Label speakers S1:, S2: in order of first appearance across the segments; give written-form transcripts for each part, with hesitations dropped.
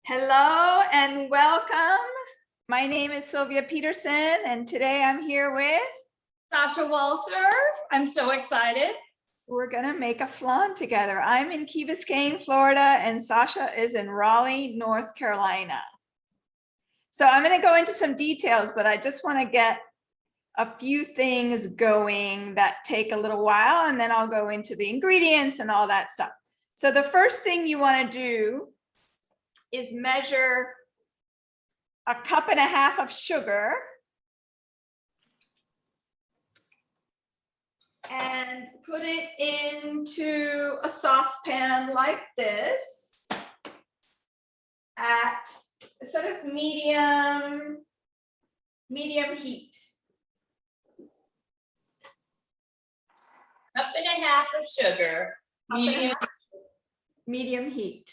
S1: Hello and welcome. My name is Sylvia Peterson, and today I'm here with
S2: Sacha Walser. I'm so excited.
S1: We're gonna make a flan together. I'm in Key Biscayne, Florida, and Sacha is in Raleigh, North Carolina. So I'm gonna go into some details, but I just want to get a few things going that take a little while, and then I'll go into the ingredients and all that stuff. So the first thing you want to do is measure 1.5 cups of sugar and put it into a saucepan like this at a sort of medium heat.
S2: 1.5 cups of sugar.
S1: Medium heat.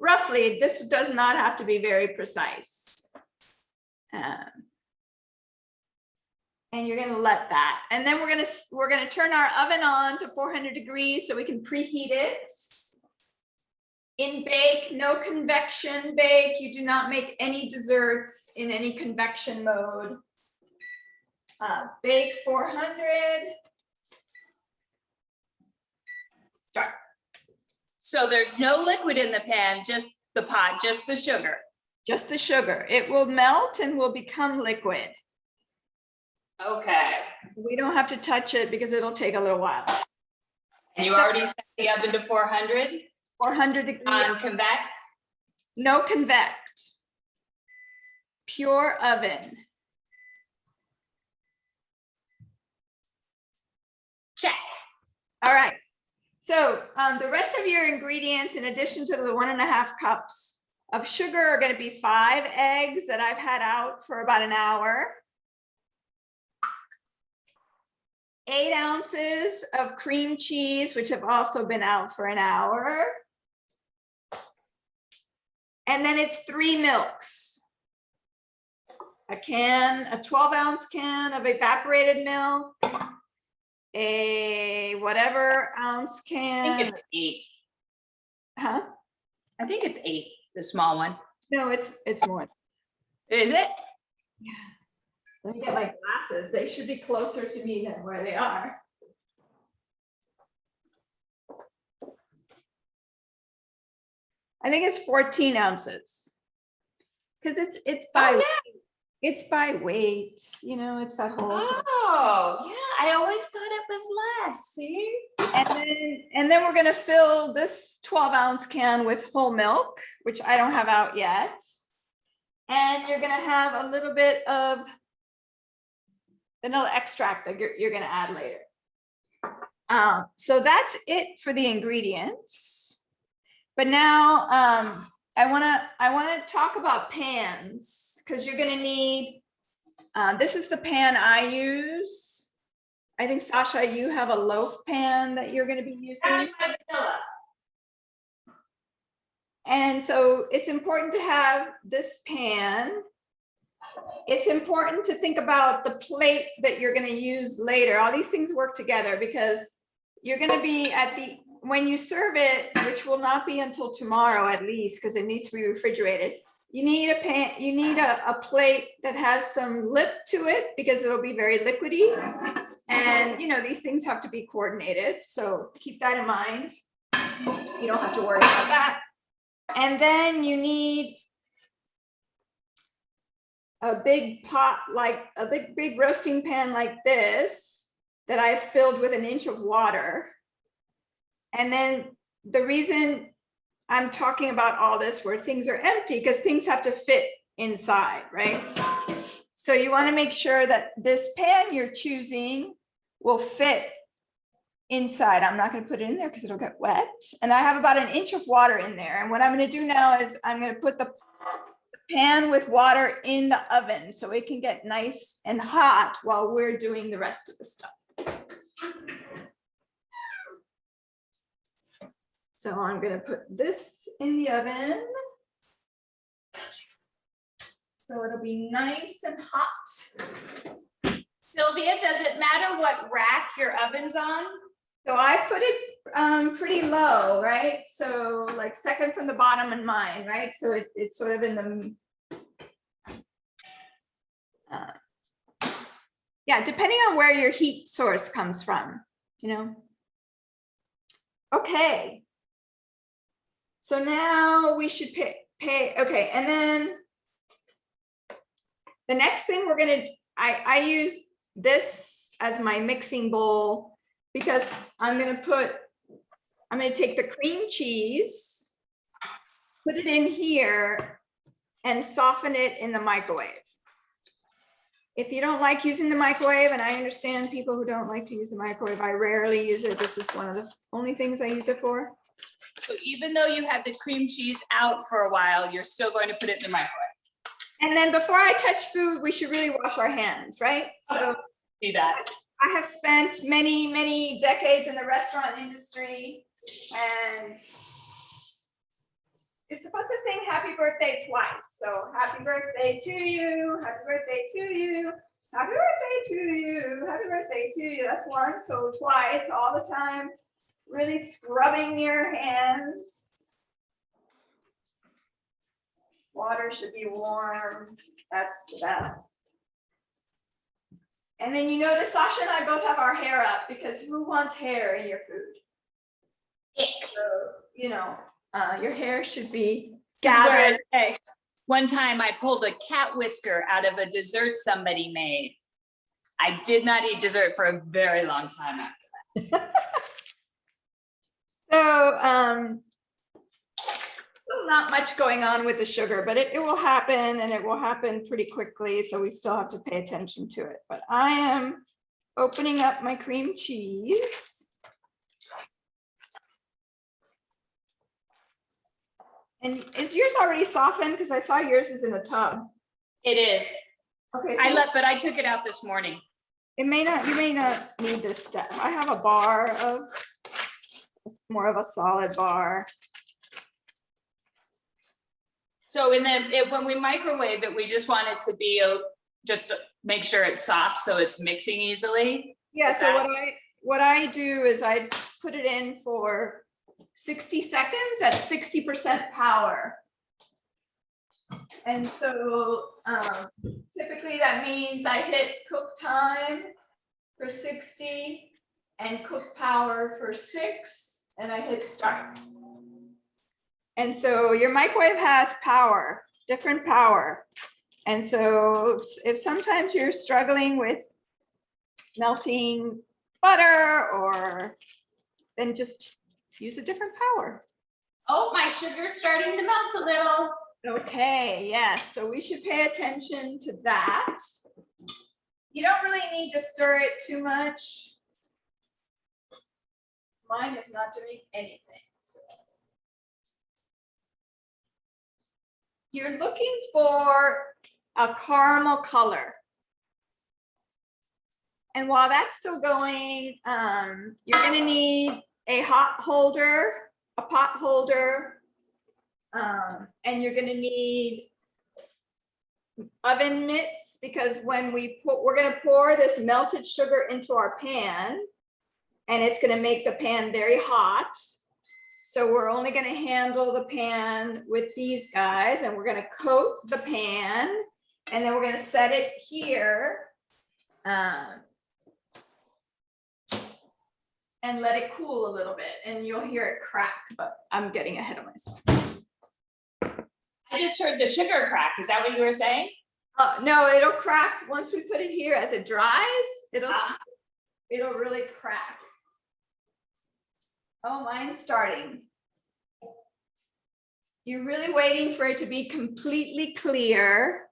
S1: Roughly, this does not have to be very precise. And you're gonna let that. And then we're gonna turn our oven on to 400 degrees so we can preheat it. In bake, no convection bake. You do not make any desserts in any convection mode. Bake 400. Start.
S2: So there's no liquid in the pan, just the pot, just the sugar.
S1: Just the sugar. It will melt and will become liquid.
S2: Okay.
S1: We don't have to touch it because it'll take a little while.
S2: And you already set the oven to 400?
S1: 400 degrees.
S2: Convect?
S1: No convect. Pure oven.
S2: Check.
S1: All right. So the rest of your ingredients, in addition to the 1.5 cups of sugar, are going to be 5 eggs that I've had out for about an hour. 8 ounces of cream cheese, which have also been out for an hour. And then it's 3 milks. A 12-ounce can of evaporated milk. A whatever ounce can.
S2: I think it's 8.
S1: Huh?
S2: I think it's 8, the small one.
S1: No, it's more.
S2: Is it?
S1: Yeah. Let me get my glasses. They should be closer to me than where they are. I think it's 14 ounces. Because it's by It's by weight, you know, it's that whole thing.
S2: Oh, yeah, I always thought it was less, see?
S1: And then we're gonna fill this 12-ounce can with whole milk, which I don't have out yet. And you're gonna have a little bit of vanilla extract that you're gonna add later. So that's it for the ingredients. But now I wanna talk about pans, because you're gonna need, this is the pan I use. I think, Sacha, you have a loaf pan that you're gonna be using. And so it's important to have this pan. It's important to think about the plate that you're gonna use later. All these things work together because you're gonna be when you serve it, which will not be until tomorrow at least, because it needs to be refrigerated. You need a pan, you need a plate that has some lip to it because it'll be very liquidy. And you know, these things have to be coordinated. So keep that in mind. You don't have to worry about that. And then you need a big pot, like a big roasting pan like this, that I've filled with 1 inch of water. And then the reason I'm talking about all this where things are empty, because things have to fit inside, right? So you want to make sure that this pan you're choosing will fit inside. I'm not going to put it in there because it'll get wet. And I have about 1 inch of water in there. And what I'm going to do now is I'm going to put the pan with water in the oven so it can get nice and hot while we're doing the rest of the stuff. So I'm going to put this in the oven. So it'll be nice and hot.
S2: Sylvia, does it matter what rack your oven's on?
S1: So I put it pretty low, right? So like second from the bottom in mine, right? So it's sort of in the, yeah, depending on where your heat source comes from, you know? Okay. So now we should pay, okay, and then the next thing we're gonna, I use this as my mixing bowl because I'm gonna take the cream cheese, put it in here, and soften it in the microwave. If you don't like using the microwave, and I understand people who don't like to use the microwave, I rarely use it. This is one of the only things I use it for.
S2: So even though you have the cream cheese out for a while, you're still going to put it in the microwave.
S1: And then before I touch food, we should really wash our hands, right? So
S2: See that.
S1: I have spent many, many decades in the restaurant industry, and you're supposed to sing happy birthday twice. So happy birthday to you, happy birthday to you, happy birthday to you, happy birthday to you. That's once, so twice, all the time. Really scrubbing your hands. Water should be warm. That's the best. And then you notice Sasha and I both have our hair up because who wants hair in your food? So, you know, your hair should be gathered.
S2: Hey, one time I pulled a cat whisker out of a dessert somebody made. I did not eat dessert for a very long time after that.
S1: So, not much going on with the sugar, but it will happen, and it will happen pretty quickly. So we still have to pay attention to it. But I am opening up my cream cheese. And is yours already softened? Because I saw yours is in a tub.
S2: It is.
S1: Okay. So
S2: But I took it out this morning.
S1: you may not need this step. I have a bar of, it's more of a solid bar.
S2: So when we microwave it, we just want it to be just to make sure it's soft so it's mixing easily.
S1: Yeah, so what I do is I put it in for 60 seconds at 60% power. And so typically that means I hit cook time for 60 and cook power for 6, and I hit start. And so your microwave has power, different power. And so if sometimes you're struggling with melting butter, or then just use a different power.
S2: Oh, my sugar's starting to melt a little.
S1: Okay, yes, so we should pay attention to that. You don't really need to stir it too much. Mine is not doing anything. So. You're looking for a caramel color. And while that's still going, you're going to need a pot holder, and you're going to need oven mitts, because when we're going to pour this melted sugar into our pan, and it's going to make the pan very hot. So we're only going to handle the pan with these guys, and we're going to coat the pan, and then we're going to set it here and let it cool a little bit, and you'll hear it crack, but I'm getting ahead of myself.
S2: I just heard the sugar crack. Is that what you were saying?
S1: No, it'll crack once we put it here. As it dries, it'll really crack. Oh, mine's starting. You're really waiting for it to be completely clear,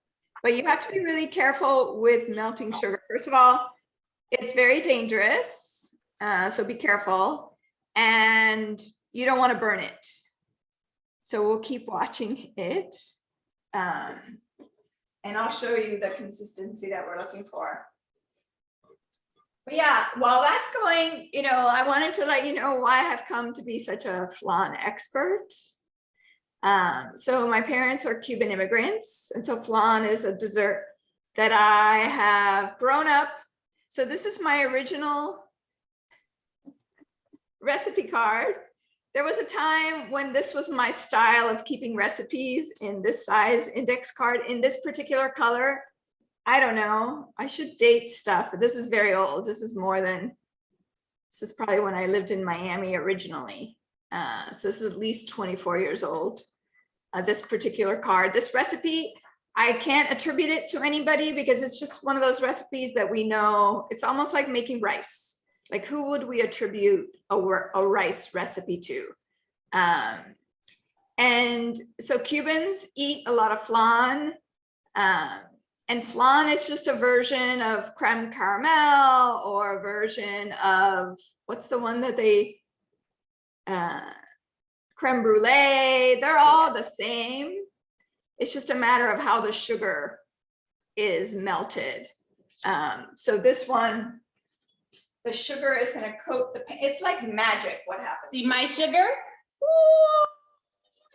S1: but you have to be really careful with melting sugar. First of all, it's very dangerous, so be careful, and you don't want to burn it. So we'll keep watching it, and I'll show you the consistency that we're looking for. But yeah, while that's going, I wanted to let you know why I have come to be such a flan expert. So my parents are Cuban immigrants, and so flan is a dessert that I have grown up. So this is my original recipe card. There was a time when this was my style of keeping recipes in this size index card in this particular color. I don't know. I should date stuff. This is very old. This is probably when I lived in Miami originally. So this is at least 24 years old. This particular card, this recipe, I can't attribute it to anybody because it's just one of those recipes that we know. It's almost like making rice. Like, who would we attribute a rice recipe to? And so Cubans eat a lot of flan. And flan is just a version of creme caramel, or a version of, what's the one that they, creme brulee. They're all the same. It's just a matter of how the sugar is melted. So this one, the sugar is going to coat the pan. It's like magic what happens.
S2: See my sugar?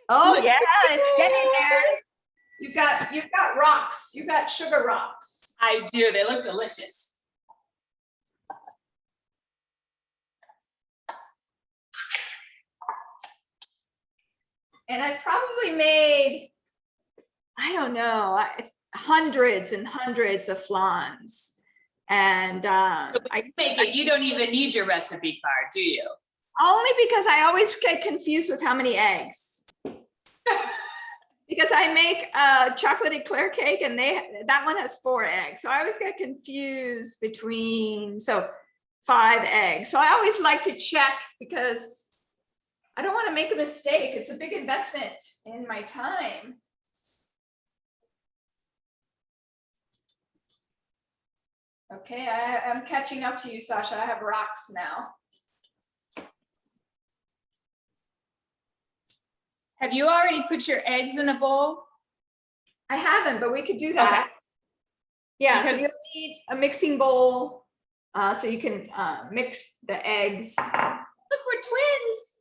S1: Oh yeah, it's getting there. You've got rocks. You've got sugar rocks.
S2: I do. They look delicious.
S1: And I probably made, I don't know, hundreds and hundreds of flans. And I
S2: make it. You don't even need your recipe card, do you?
S1: Only because I always get confused with how many eggs. Because I make a chocolate eclair cake, and that one has 4 eggs. So I always get confused between, so 5 eggs. So I always like to check because I don't want to make a mistake. It's a big investment in my time. Okay, I'm catching up to you, Sasha. I have rocks now.
S2: Have you already put your eggs in a bowl?
S1: I haven't, but we could do that.
S2: Okay.
S1: Yeah,
S2: Because-
S1: so you'll need a mixing bowl so you can mix the eggs.
S2: Look, we're twins.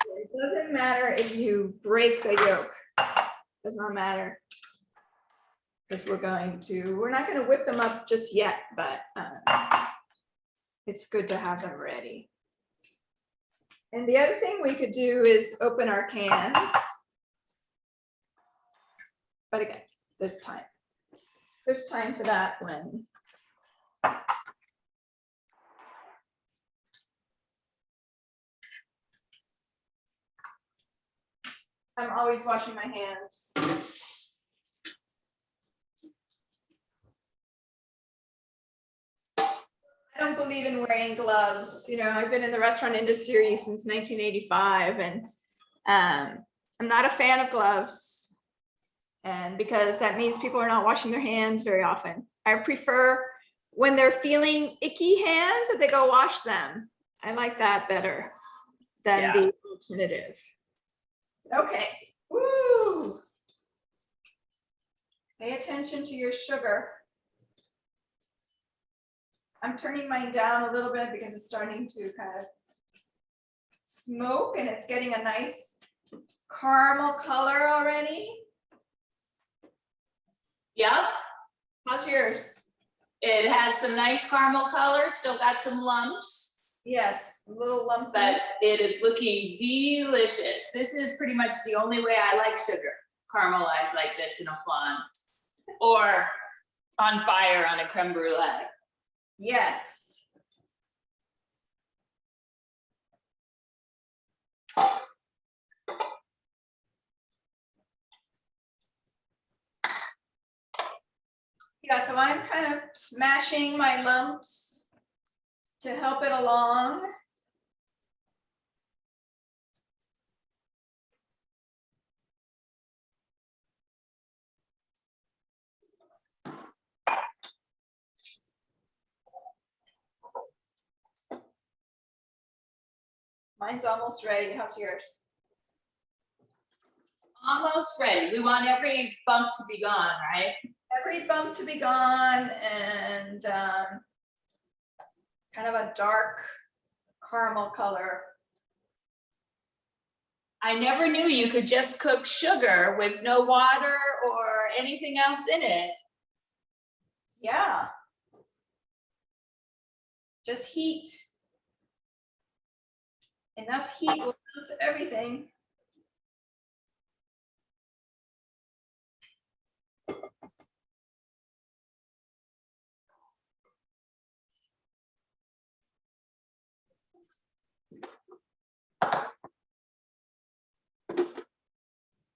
S1: It doesn't matter if you break the yolk. Does not matter. Because we're not going to whip them up just yet, but it's good to have them ready. And the other thing we could do is open our cans. But again, there's time. There's time for that when. I'm always washing my hands. I don't believe in wearing gloves. You know, I've been in the restaurant industry since 1985, and I'm not a fan of gloves. And because that means people are not washing their hands very often. I prefer when they're feeling icky hands that they go wash them. I like that better than the alternative. Okay. Woo! Pay attention to your sugar. I'm turning mine down a little bit because it's starting to kind of smoke, and it's getting a nice caramel color already.
S2: Yep.
S1: How's yours?
S2: It has some nice caramel color, still got some lumps,
S1: Yes, a little lumpy.
S2: but it is looking delicious. This is pretty much the only way I like sugar, caramelized like this in a flan, or on fire on a creme brulee.
S1: Yes. Yeah, so I'm kind of smashing my lumps to help it along. Mine's almost ready. How's yours?
S2: Almost ready. We want every bump to be gone, right?
S1: Every bump to be gone, and kind of a dark caramel color.
S2: I never knew you could just cook sugar with no water or anything else in it.
S1: Yeah. Just heat. Enough heat will come to everything.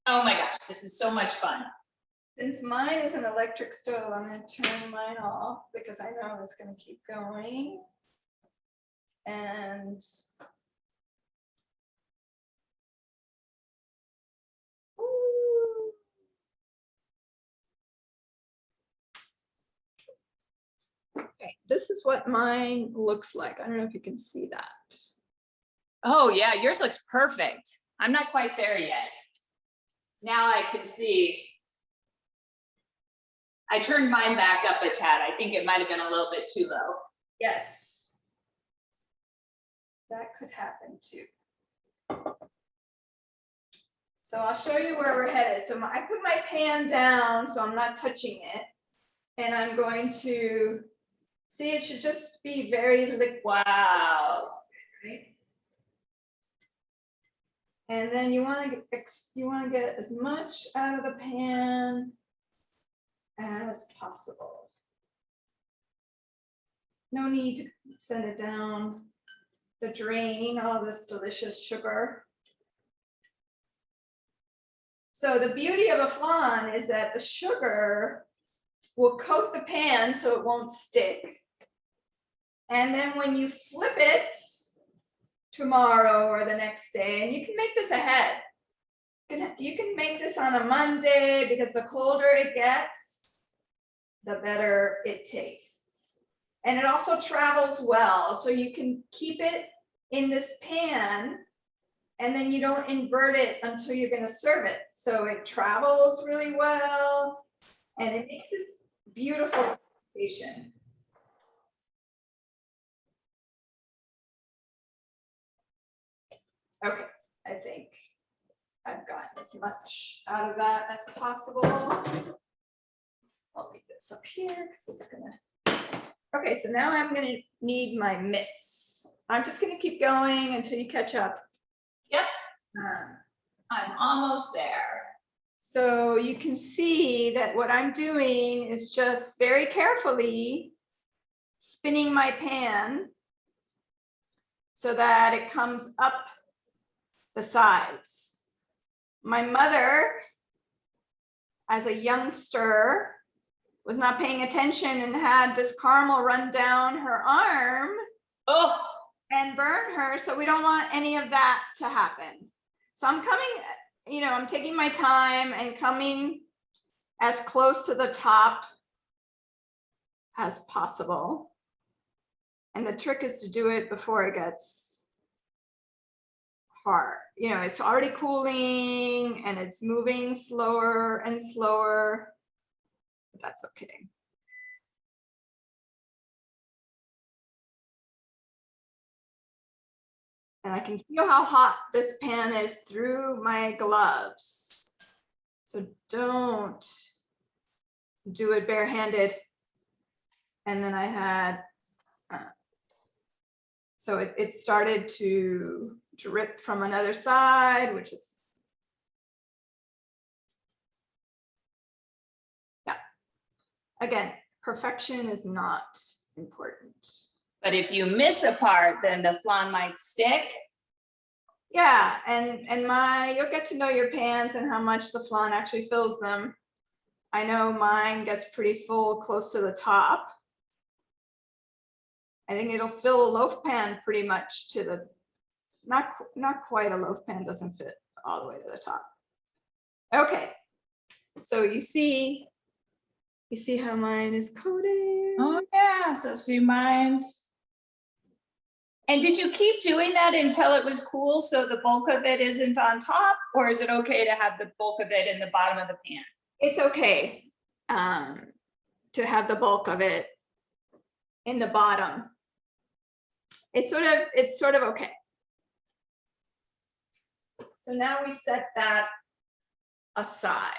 S2: Oh my gosh, this is so much fun.
S1: Since mine is an electric stove, I'm going to turn mine off because I know it's going to keep going. And ooh. Okay, this is what mine looks like. I don't know if you can see that.
S2: Oh yeah, yours looks perfect. I'm not quite there yet. Now I can see. I turned mine back up a tad. I think it might have been a little bit too low.
S1: Yes. That could happen too. So I'll show you where we're headed. So I put my pan down so I'm not touching it. And I'm going to see, it should just be very liquid.
S2: Wow.
S1: Right? And then you want to get as much out of the pan as possible. No need to send it down the drain, all this delicious sugar. So the beauty of a flan is that the sugar will coat the pan so it won't stick. And then when you flip it tomorrow or the next day, and you can make this ahead. You can make this on a Monday because the colder it gets, the better it tastes. And it also travels well. So you can keep it in this pan and then you don't invert it until you're going to serve it. So it travels really well and it makes this beautiful presentation. Okay, I think I've gotten as much out of that as possible. I'll leave this up here because it's gonna. Okay, so now I'm gonna need my mitts. I'm just gonna keep going until you catch up.
S2: Yep. I'm almost there.
S1: So you can see that what I'm doing is just very carefully spinning my pan so that it comes up the sides. My mother, as a youngster, was not paying attention and had this caramel run down her arm and burn her. So we don't want any of that to happen. So I'm coming, I'm taking my time and coming as close to the top as possible. And the trick is to do it before it gets hard. It's already cooling and it's moving slower and slower, but that's okay. And I can feel how hot this pan is through my gloves. So don't do it barehanded. And then I had, so it started to drip from another side, which is, yeah. Again, perfection is not important.
S2: But if you miss a part, then the flan might stick.
S1: Yeah, and you'll get to know your pans and how much the flan actually fills them. I know mine gets pretty full close to the top. I think it'll fill a loaf pan pretty much to the, not quite, a loaf pan doesn't fit all the way to the top. Okay, so you see how mine is coated?
S2: Oh yeah, so see mine's. And did you keep doing that until it was cool so the bulk of it isn't on top, or is it okay to have the bulk of it in the bottom of the pan?
S1: It's okay to have the bulk of it in the bottom. It's sort of okay. So now we set that aside.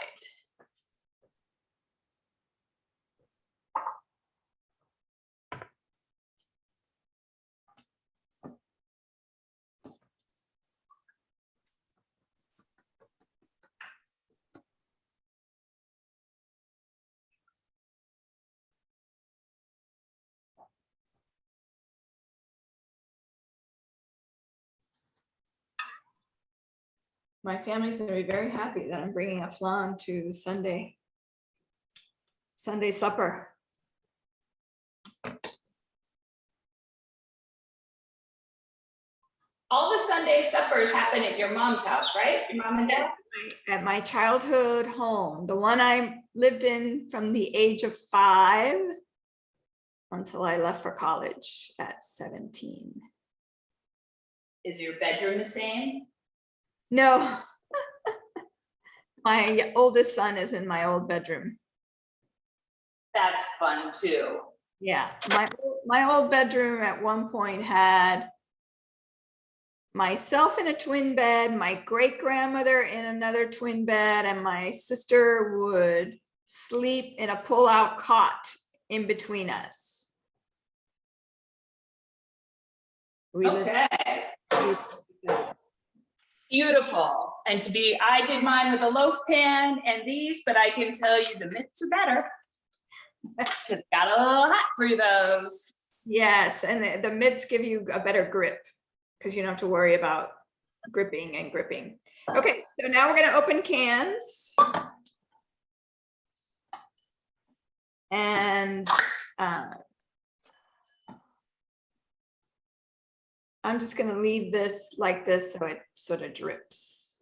S1: My family's gonna be very happy that I'm bringing a flan to Sunday supper.
S2: All the Sunday suppers happen at your mom's house, right? Your mom and dad?
S1: At my childhood home, the one I lived in from the age of 5 until I left for college at 17.
S2: Is your bedroom the same?
S1: No. My oldest son is in my old bedroom.
S2: That's fun too.
S1: Yeah, my old bedroom at one point had myself in a twin bed, my great grandmother in another twin bed, and my sister would sleep in a pull-out cot in between us. We lived-
S2: Okay. Beautiful. And I did mine with a loaf pan and these, but I can tell you the mitts are better. Because it got a little hot through those.
S1: Yes, and the mitts give you a better grip because you don't have to worry about gripping and gripping. Okay, so now we're gonna open cans. And I'm just gonna leave this like this so it sort of drips.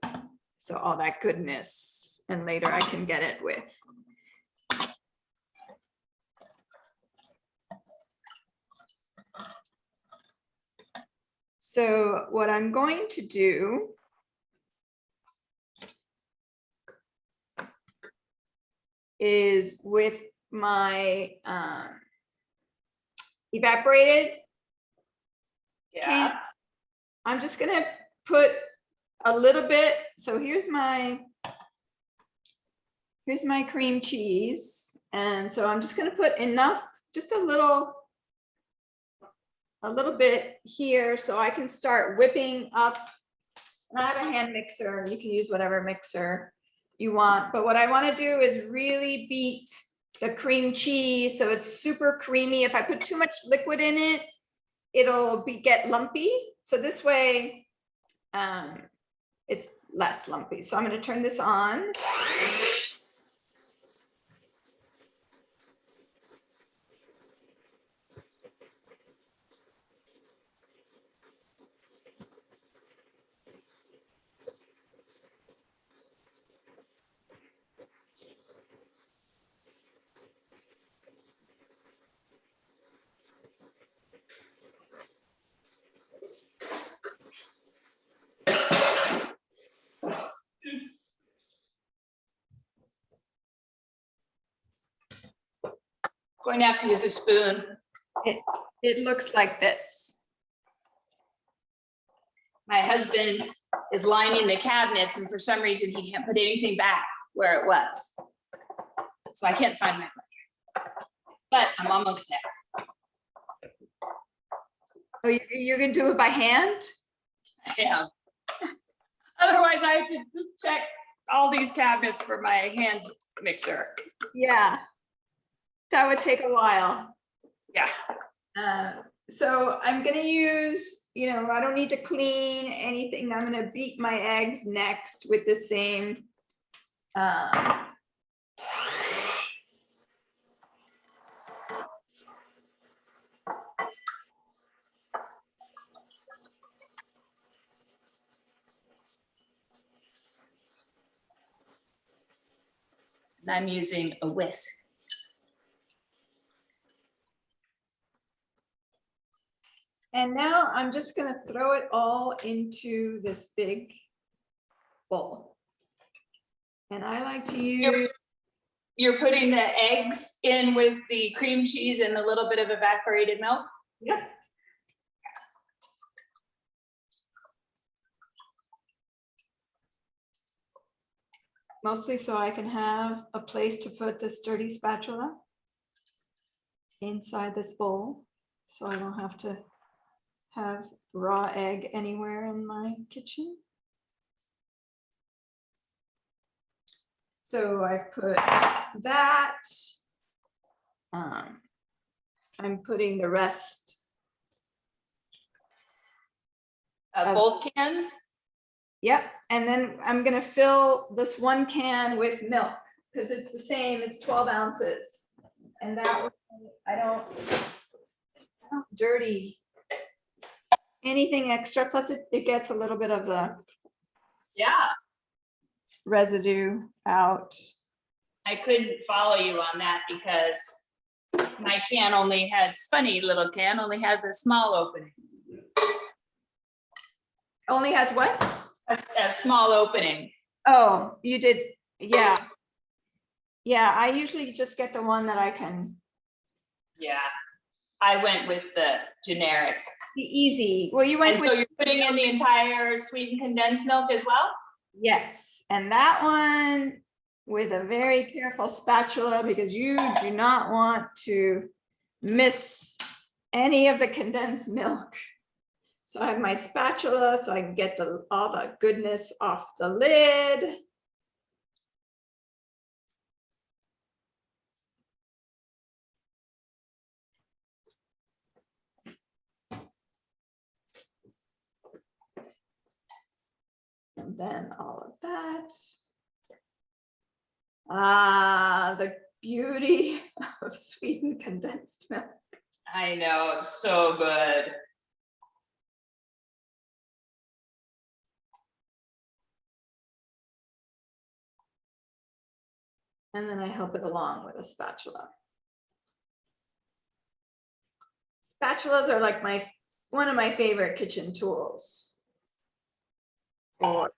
S1: So all that goodness, and later I can get it with. So what I'm going to do is with my evaporated
S2: Yeah.
S1: I'm just gonna put a little bit. So here's my cream cheese. And so I'm just gonna put enough, just a little bit here so I can start whipping up. And I have a hand mixer. You can use whatever mixer you want. But what I want to do is really beat the cream cheese so it's super creamy. If I put too much liquid in it, it'll get lumpy. So this way, it's less lumpy. So I'm going to turn this on.
S2: Going to have to use a spoon.
S1: It looks like this.
S2: My husband is lining the cabinets and for some reason he can't put anything back where it was. So I can't find my blender. But I'm almost there.
S1: Oh, you're going to do it by hand?
S2: Yeah. Otherwise I have to check all these cabinets for my hand mixer.
S1: Yeah. That would take a while.
S2: Yeah.
S1: So I'm going to use, I don't need to clean anything. I'm going to beat my eggs next with the same.
S2: And I'm using a whisk.
S1: And now I'm just going to throw it all into this big bowl. And I like to use.
S2: You're putting the eggs in with the cream cheese and a little bit of evaporated milk?
S1: Yep. Mostly so I can have a place to put the sturdy spatula inside this bowl, so I don't have to have raw egg anywhere in my kitchen. So I put that. I'm putting the rest.
S2: Both cans?
S1: Yep, and then I'm gonna fill this one can with milk, because it's the same, it's 12 ounces. And that way I don't dirty anything extra, plus it gets a little bit of the
S2: Yeah,
S1: residue out.
S2: I couldn't follow you on that because my can only has, funny little can only has a small opening.
S1: Only has what?
S2: A small opening.
S1: Oh, you did, yeah. Yeah, I usually just get the one that I can,
S2: Yeah, I went with the generic.
S1: the easy, well, you went
S2: And
S1: with.
S2: so you're putting in the entire sweetened condensed milk as well?
S1: Yes, and that one with a very careful spatula, because you do not want to miss any of the condensed milk. So I have my spatula so I can get all the goodness off the lid. And then all of that. Ah, the beauty of sweetened condensed milk.
S2: I know, so good.
S1: And then I help it along with a spatula. Spatulas are like one of my favorite kitchen tools for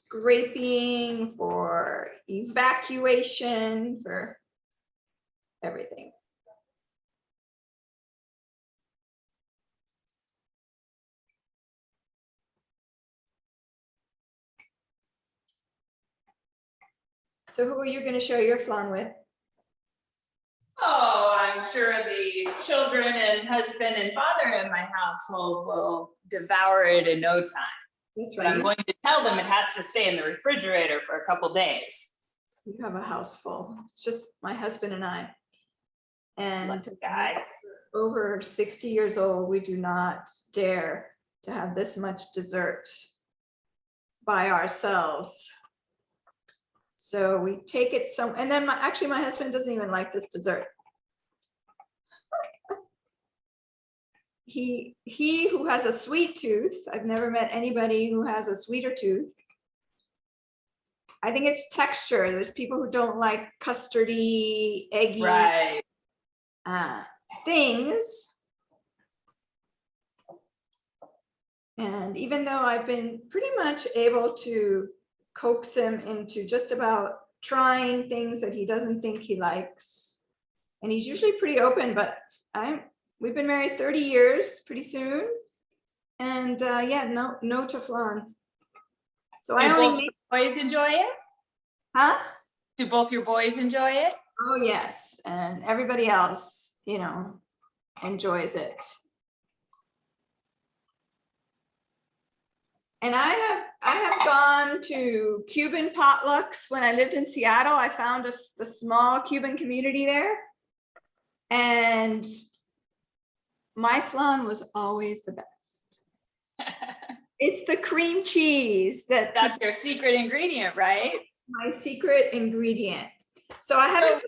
S1: scraping, for evacuation, for everything. So who are you going to share your flan with?
S2: Oh, I'm sure the children and husband and father in my household will devour it in no time.
S1: That's
S2: But I'm
S1: right.
S2: going to tell them it has to stay in the refrigerator for a couple days.
S1: You have a house full. It's just my husband and I. And
S2: Lucky guy.
S1: over 60 years old, we do not dare to have this much dessert by ourselves. So we take it and then actually my husband doesn't even like this dessert. He who has a sweet tooth, I've never met anybody who has a sweeter tooth. I think it's texture. There's people who don't like custardy, eggy
S2: Right.
S1: things. And even though I've been pretty much able to coax him into just about trying things that he doesn't think he likes, and he's usually pretty open, but we've been married 30 years pretty soon. And yeah, no to flan. So
S2: Do
S1: I only
S2: both
S1: make,
S2: your boys enjoy it?
S1: huh?
S2: Do both your boys enjoy it?
S1: Oh yes, and everybody else, enjoys it. And I have gone to Cuban potlucks when I lived in Seattle. I found the small Cuban community there, and my flan was always the best. It's the cream cheese
S2: That's your secret ingredient, right?
S1: my secret ingredient. So I haven't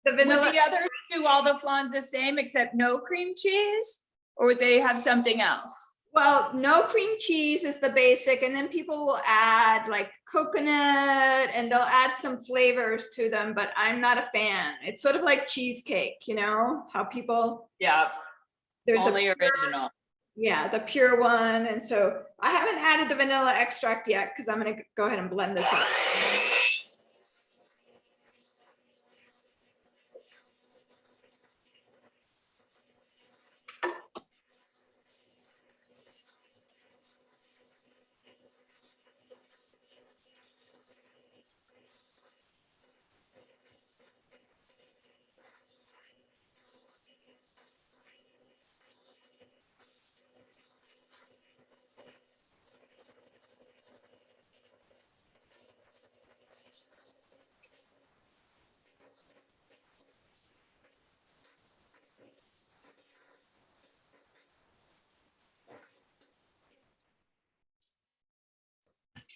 S1: the vanilla.
S2: Would the others do all the flans the same except no cream cheese? Or would they have something else?
S1: Well, no cream cheese is the basic, and then people will add like coconut and they'll add some flavors to them, but I'm not a fan. It's sort of like cheesecake, how people.
S2: Yeah,
S1: There's
S2: only original.
S1: Yeah, the pure one. And so I haven't added the vanilla extract yet because I'm going to go ahead and blend this up.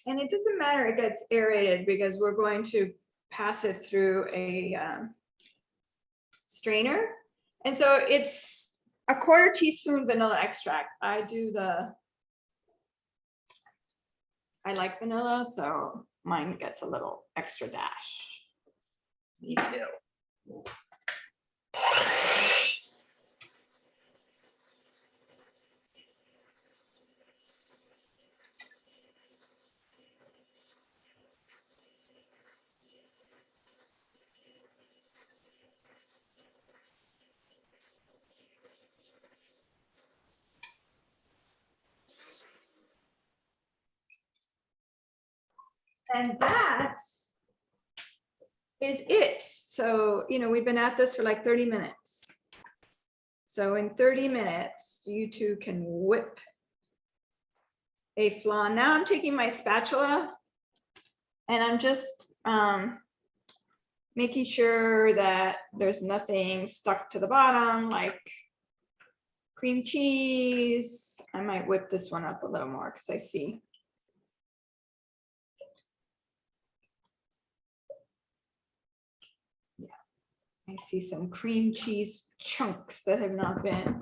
S1: And it doesn't matter, it gets aerated because we're going to pass it through a strainer. And so it's a 1/4 teaspoon vanilla extract. I like vanilla, so mine gets a little extra dash.
S2: Me too.
S1: And that is it. So, you know, we've been at this for like 30 minutes. So in 30 minutes, you two can whip a flan. Now I'm taking my spatula and I'm just making sure that there's nothing stuck to the bottom, like cream cheese. I might whip this one up a little more because I see. Yeah, I see some cream cheese chunks that have not been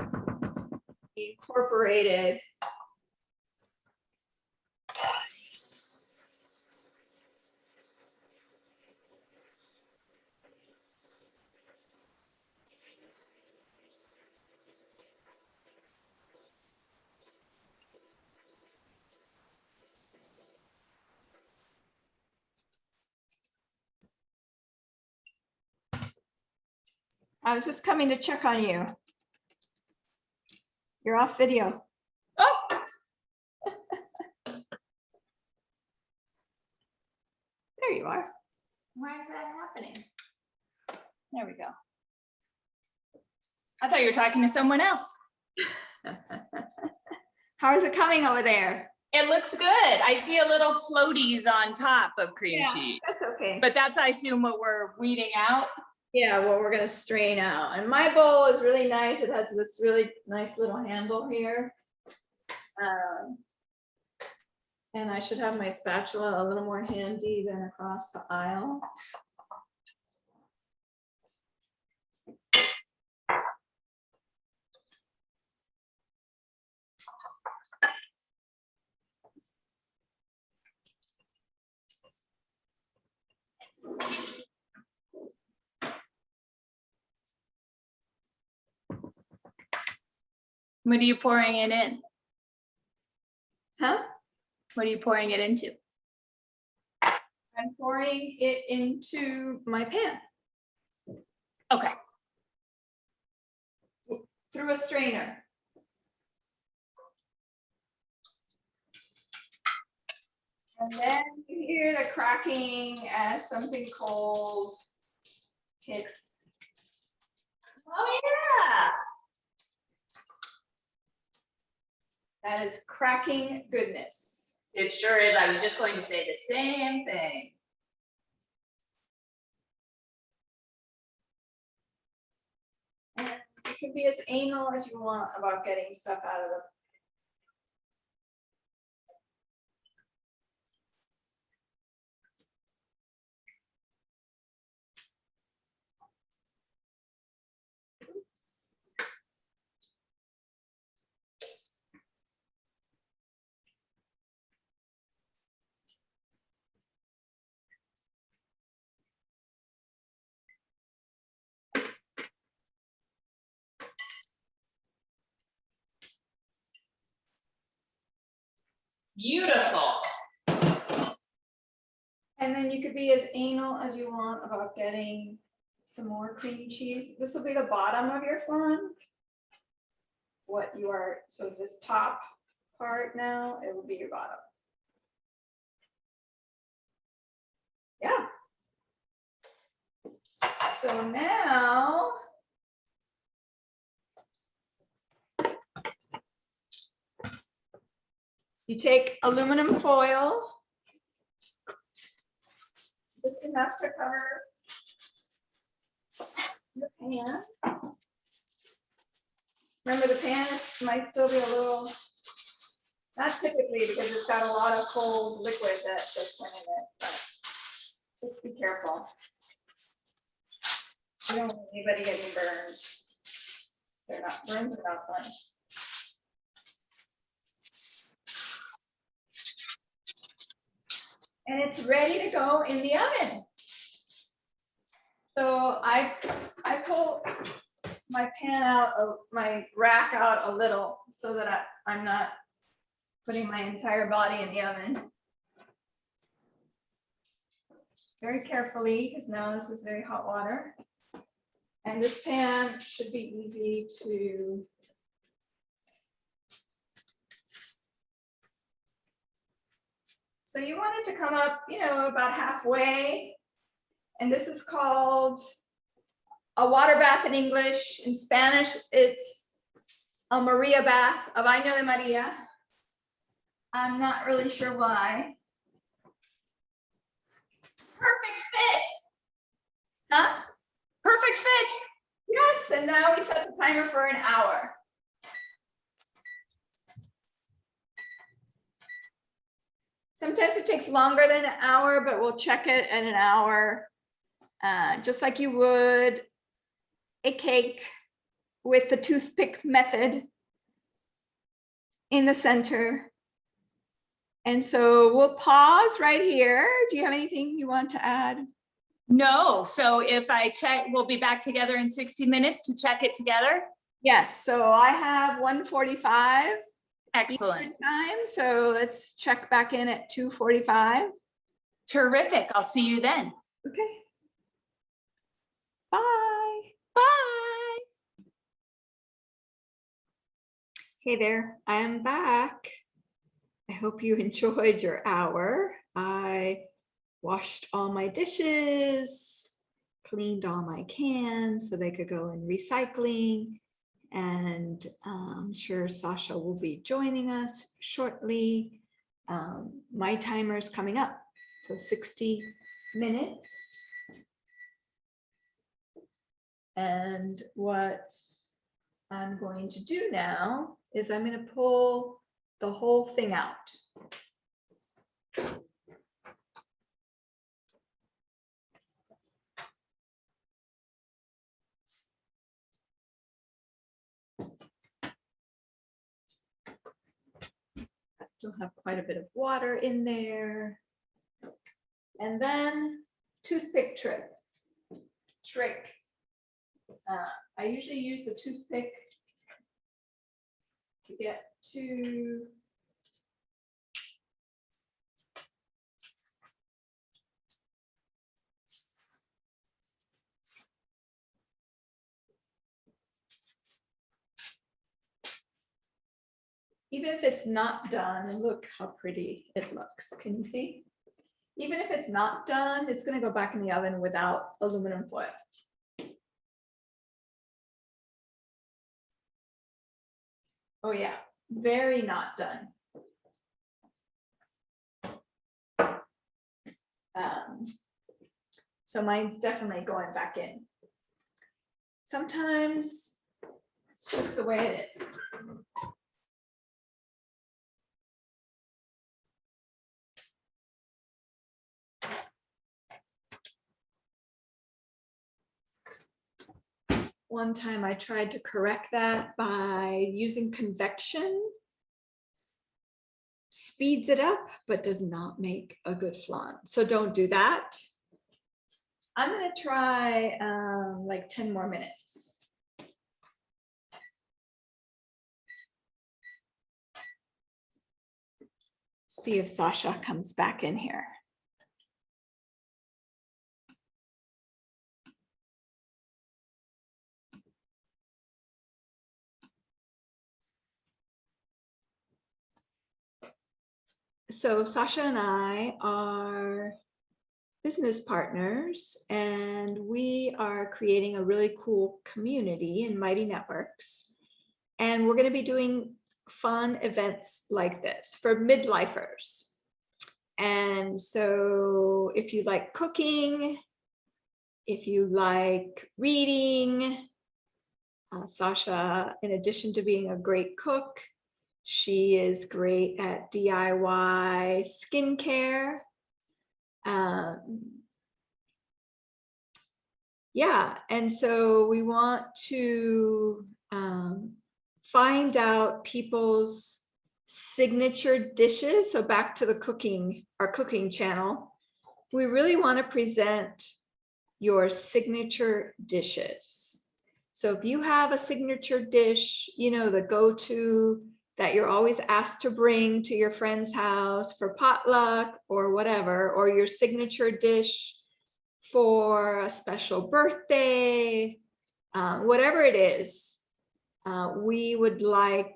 S1: incorporated. I was just coming to check on you. You're off video.
S2: Oh,
S1: There you are.
S2: why is that happening? There we go. I thought you were talking to someone else.
S1: How is it coming over there?
S2: It looks good. I see a little floaties on top of cream cheese,
S1: That's okay.
S2: but that's, I assume, what we're weeding out.
S1: Yeah, well, we're gonna strain out. And my bowl is really nice. It has this really nice little handle here. And I should have my spatula a little more handy than across the aisle.
S2: What are you pouring it in?
S1: Huh?
S2: What are you pouring it into?
S1: I'm pouring it into my pan
S2: Okay.
S1: through a strainer. And then you hear the cracking as something cold hits.
S2: Oh, yeah.
S1: That is cracking goodness.
S2: It sure is. I was just going to say the same thing.
S1: And you can be as anal as you want about getting stuff out of the. Oops.
S2: Beautiful.
S1: And then you could be as anal as you want about getting some more cream cheese. This will be the bottom of your flan. What you are, so this top part now, it will be your bottom. Yeah. So now. You take aluminum foil. Just enough to cover the pan. Remember, the pan might still be a little Not typically because it's got a lot of cold liquid that just went in it, but just be careful. You don't want anybody getting burned. They're not burned without fun. And it's ready to go in the oven. So I pull my pan out, my rack out a little so that I'm not putting my entire body in the oven. Very carefully, because now this is very hot water. And this pan should be easy to so you want it to come up, about halfway. And this is called a water bath in English. In Spanish, it's a Maria bath, a baño de Maria. I'm not really sure why.
S2: Perfect fit.
S1: Huh?
S2: Perfect fit.
S1: Yes, and now we set the timer for an hour. Sometimes it takes longer than an hour, but we'll check it at an hour, just like you would a cake with the toothpick method in the center. And so we'll pause right here. Do you have anything you want to add?
S2: No, so if I check, we'll be back together in 60 minutes to check it together.
S1: Yes, so I have 1:45
S2: Excellent.
S1: time, so let's check back in at 2:45.
S2: Terrific. I'll see you then.
S1: Okay. Bye.
S2: Bye.
S1: Hey there, I'm back. I hope you enjoyed your hour. I washed all my dishes, cleaned all my cans so they could go in recycling. And I'm sure Sasha will be joining us shortly. My timer is coming up, so 60 minutes. And what I'm going to do now is I'm going to pull the whole thing out. I still have quite a bit of water in there. And then toothpick trick. I usually use the toothpick to get to even if it's not done, and look how pretty it looks. Can you see? Even if it's not done, it's going to go back in the oven without aluminum foil. Oh yeah, very not done. So mine's definitely going back in. Sometimes it's just the way it is. One time I tried to correct that by using convection. Speeds it up, but does not make a good flan. So don't do that. I'm gonna try like 10 more minutes. See if Sasha comes back in here. So Sacha and I are business partners, and we are creating a really cool community in Mighty Networks. And we're going to be doing fun events like this for midlifers. And so if you like cooking, if you like reading, Sacha, in addition to being a great cook, She is great at DIY skincare. Yeah, and so we want to find out people's signature dishes. So back to the cooking, our cooking channel. We really want to present your signature dishes. So if you have a signature dish, you know, the go-to that you're always asked to bring to your friend's house for potluck or whatever, or your signature dish for a special birthday, whatever it is, we would like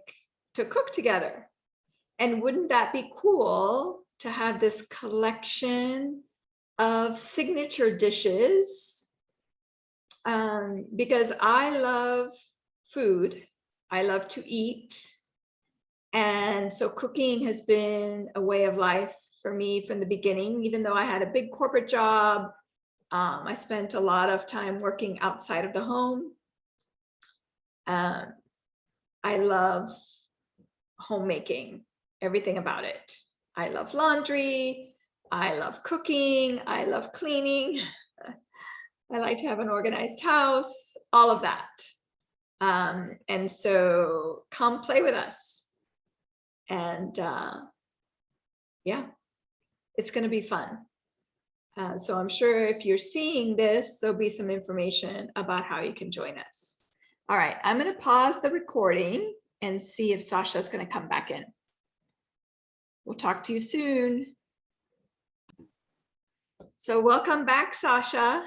S1: to cook together. And wouldn't that be cool to have this collection of signature dishes? Because I love food, I love to eat. And so cooking has been a way of life for me from the beginning, even though I had a big corporate job. I spent a lot of time working outside of the home. I love homemaking, everything about it. I love laundry. I love cooking. I love cleaning. I like to have an organized house, all of that. And so come play with us. And yeah, it's going to be fun. So I'm sure if you're seeing this, there'll be some information about how you can join us. All right, I'm going to pause the recording and see if Sacha is going to come back in. We'll talk to you soon. So welcome back, Sacha.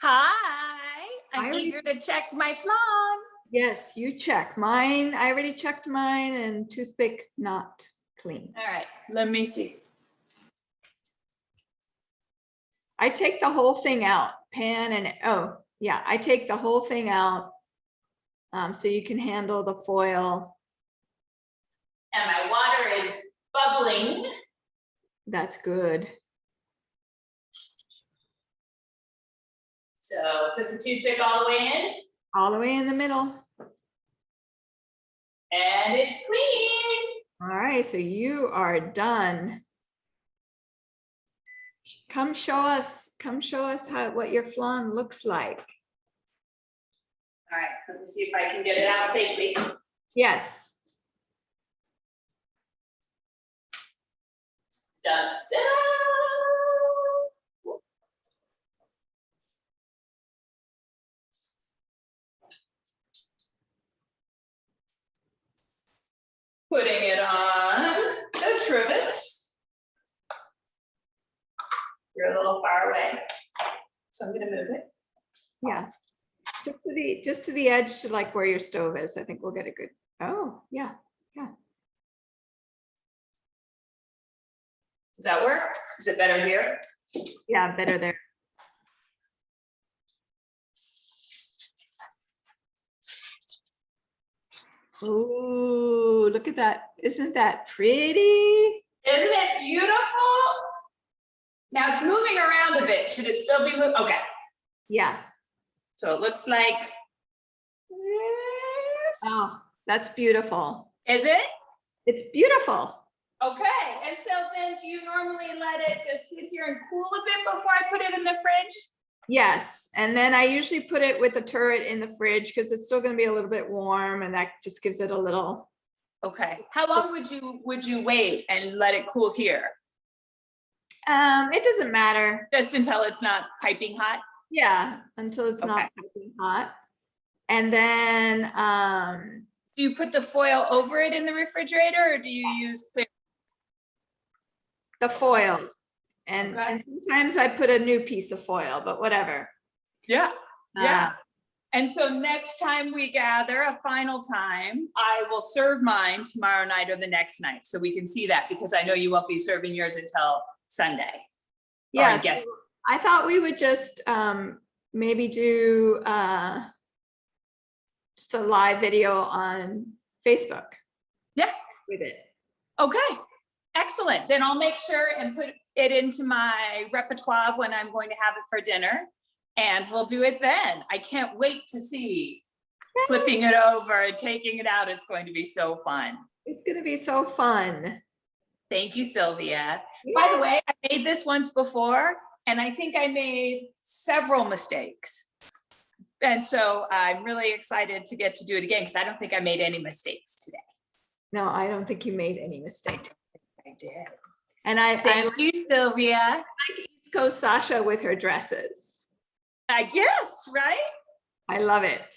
S2: Hi, I'm eager to check my flan.
S1: Yes, you check mine. I already checked mine, and toothpick not clean.
S2: All right, let me see.
S1: I take the whole thing out, pan and, oh yeah, I take the whole thing out so you can handle the foil.
S2: And my water is bubbling.
S1: That's good.
S2: So put the toothpick all the way in.
S1: All the way in the middle.
S2: And it's clean.
S1: All right, so you are done. Come show us how what your flan looks like.
S2: All right, let me see if I can get it out safely.
S1: Yes.
S2: Dun, dun. Putting it on the trivet. You're a little far away, so I'm gonna move it.
S1: Yeah. Just to the edge to like where your stove is. I think we'll get a good, oh, yeah, yeah.
S2: Does that work? Is it better here?
S1: Yeah, better there. Ooh, look at that. Isn't that pretty?
S2: Isn't it beautiful? Now it's moving around a bit. Should it still be moving? Okay.
S1: Yeah.
S2: So it looks like
S1: this. Oh, that's beautiful.
S2: Is it?
S1: It's beautiful.
S2: Okay. And so then do you normally let it just sit here and cool a bit before I put it in the fridge?
S1: Yes. And then I usually put it with the turret in the fridge because it's still going to be a little bit warm, and that just gives it a little.
S2: Okay. How long would you wait and let it cool here?
S1: It doesn't matter.
S2: Just until it's not piping hot?
S1: Yeah, until it's not piping hot. And then
S2: do you put the foil over it in the refrigerator, or do you use clear?
S1: The foil. And sometimes I put a new piece of foil, but whatever.
S2: Yeah. Yeah. And so next time we gather, a final time, I will serve mine tomorrow night or the next night, so we can see that, because I know you won't be serving yours until Sunday.
S1: Yeah,
S2: I guess.
S1: I thought we would just maybe do just a live video on Facebook.
S2: Yeah.
S1: With it.
S2: Okay. Excellent. Then I'll make sure and put it into my repertoire of when I'm going to have it for dinner, and we'll do it then. I can't wait to see flipping it over and taking it out. It's going to be so fun.
S1: It's gonna be so fun.
S2: Thank you, Sylvia. By the way, I made this once before, and I think I made several mistakes. And so I'm really excited to get to do it again because I don't think I made any mistakes today.
S1: No, I don't think you made any mistake.
S2: I did.
S1: And I
S2: Thank you, Sylvia.
S1: East Coast Sasha with her dresses.
S2: I guess, right?
S1: I love it.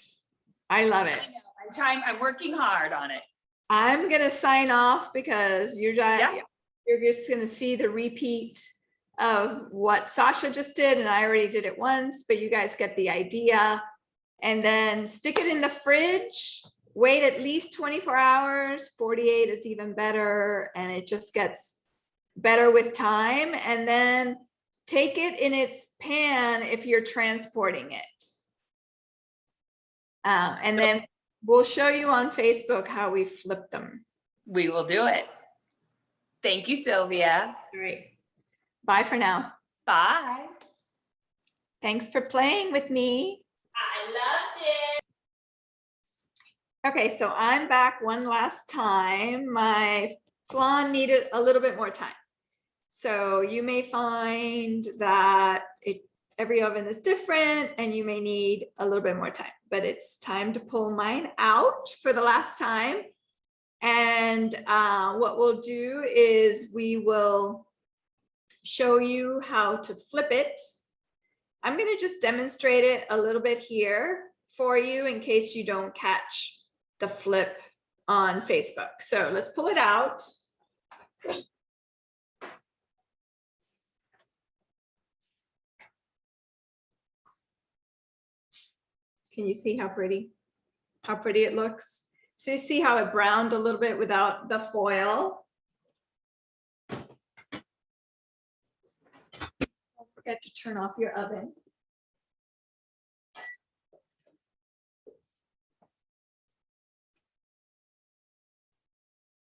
S1: I love it.
S2: I know. I'm working hard on it.
S1: I'm gonna sign off because you're just gonna see the repeat of what Sasha just did, and I already did it once, but you guys get the idea. And then stick it in the fridge, wait at least 24 hours, 48 is even better, and it just gets better with time. And then take it in its pan if you're transporting it. And then we'll show you on Facebook how we flip them.
S2: We will do it. Thank you, Sylvia.
S1: All right. Bye for now.
S2: Bye.
S1: Thanks for playing with me.
S2: I loved it.
S1: Okay, so I'm back one last time. My flan needed a little bit more time. So you may find that every oven is different and you may need a little bit more time, but it's time to pull mine out for the last time. And what we'll do is we will show you how to flip it. I'm going to just demonstrate it a little bit here for you in case you don't catch the flip on Facebook. So let's pull it out. Can you see how pretty it looks? So you see how it browned a little bit without the foil. Don't forget to turn off your oven.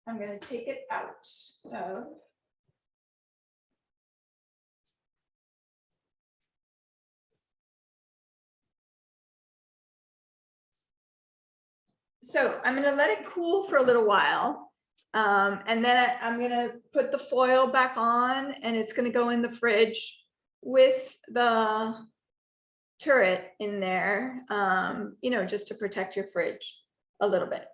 S1: I'm going to take it out of. So I'm going to let it cool for a little while. And then I'm going to put the foil back on, and it's going to go in the fridge with the turret in there, you know, just to protect your fridge a little bit.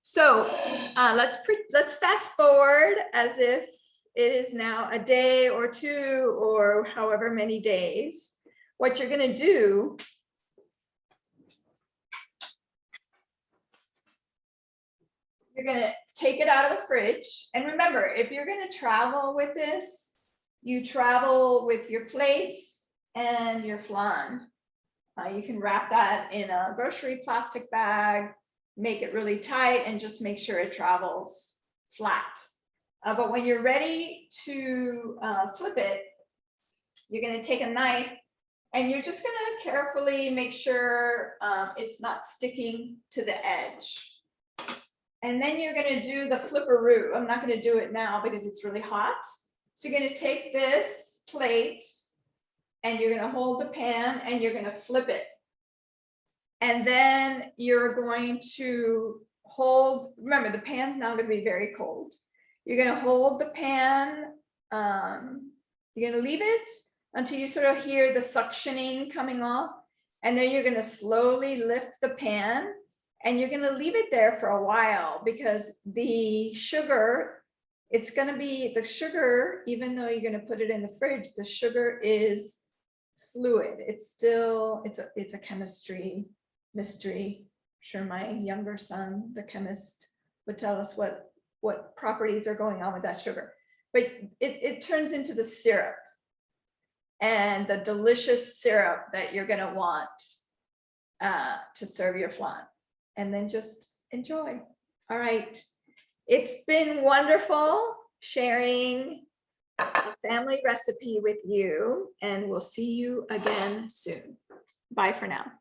S1: So let's fast forward as if it is now a day or two or however many days. What you're going to do you're going to take it out of the fridge. And remember, if you're going to travel with this, you travel with your plates and your flan. You can wrap that in a grocery plastic bag, make it really tight, and just make sure it travels flat. But when you're ready to flip it, you're going to take a knife and you're just going to carefully make sure it's not sticking to the edge. And then you're going to do the flipperoo. I'm not going to do it now because it's really hot. So you're going to take this plate and you're going to hold the pan and you're going to flip it. And then you're going to hold, remember the pan's now going to be very cold. You're going to hold the pan, you're going to leave it until you sort of hear the suctioning coming off. And then you're going to slowly lift the pan. And you're going to leave it there for a while because the sugar, it's going to be the sugar, even though you're going to put it in the fridge, the sugar is fluid. It's still, it's a chemistry mystery. I'm sure my younger son, the chemist, would tell us what properties are going on with that sugar. But it turns into the syrup and the delicious syrup that you're going to want to serve your flan. And then just enjoy. All right. It's been wonderful sharing a family recipe with you, and we'll see you again soon. Bye for now.